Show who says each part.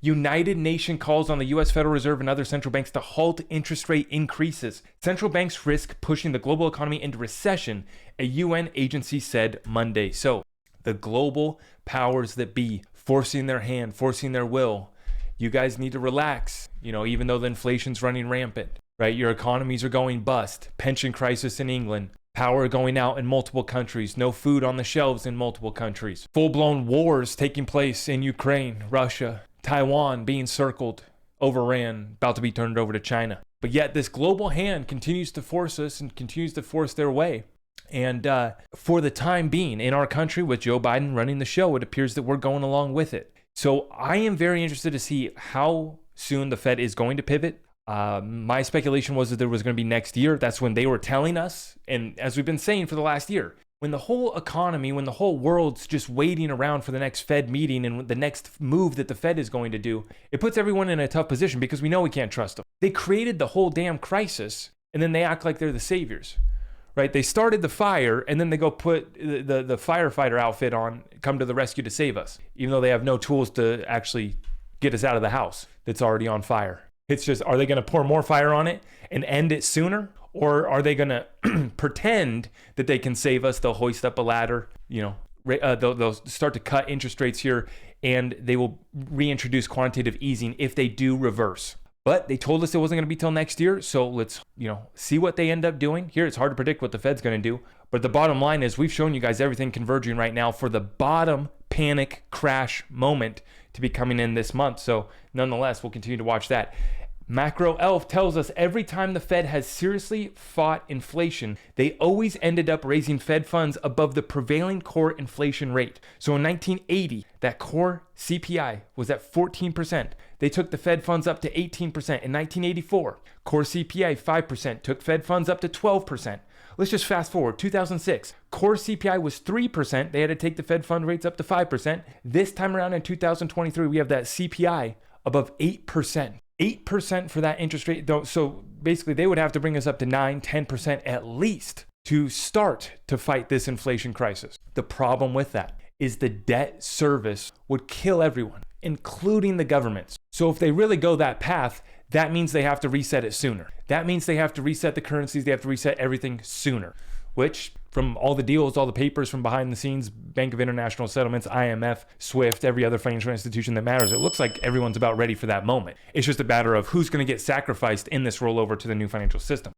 Speaker 1: United Nations calls on the U.S. Federal Reserve and other central banks to halt interest rate increases. Central banks risk pushing the global economy into recession, a UN agency said Monday. So the global powers that be forcing their hand, forcing their will. You guys need to relax, even though the inflation's running rampant, right? Your economies are going bust. Pension crisis in England. Power going out in multiple countries. No food on the shelves in multiple countries. Full-blown wars taking place in Ukraine, Russia, Taiwan being circled, overran, about to be turned over to China. But yet this global hand continues to force us and continues to force their way. And for the time being in our country with Joe Biden running the show, it appears that we're going along with it. So I am very interested to see how soon the Fed is going to pivot. My speculation was that there was going to be next year. That's when they were telling us. And as we've been saying for the last year, when the whole economy, when the whole world's just waiting around for the next Fed meeting and the next move that the Fed is going to do, it puts everyone in a tough position because we know we can't trust them. They created the whole damn crisis and then they act like they're the saviors, right? They started the fire and then they go put the firefighter outfit on, come to the rescue to save us, even though they have no tools to actually get us out of the house that's already on fire. It's just, are they going to pour more fire on it and end it sooner? Or are they going to pretend that they can save us? They'll hoist up a ladder, they'll start to cut interest rates here, and they will reintroduce quantitative easing if they do reverse. But they told us it wasn't going to be till next year, so let's see what they end up doing. Here, it's hard to predict what the Fed's going to do. But the bottom line is we've shown you guys everything converging right now for the bottom panic crash moment to be coming in this month. So nonetheless, we'll continue to watch that. Macro Elf tells us every time the Fed has seriously fought inflation, they always ended up raising Fed funds above the prevailing core inflation rate. So in 1980, that core CPI was at 14%. They took the Fed funds up to 18%. In 1984, core CPI 5% took Fed funds up to 12%. Let's just fast forward. 2006, core CPI was 3%. They had to take the Fed fund rates up to 5%. This time around in 2023, we have that CPI above 8%. 8% for that interest rate, though. So basically they would have to bring us up to 9-10% at least to start to fight this inflation crisis. The problem with that is the debt service would kill everyone, including the governments. So if they really go that path, that means they have to reset it sooner. That means they have to reset the currencies. They have to reset everything sooner, which from all the deals, all the papers from behind the scenes, Bank of International Settlements, IMF, SWIFT, every other financial institution that matters, it looks like everyone's about ready for that moment. It's just a matter of who's going to get sacrificed in this rollover to the new financial system.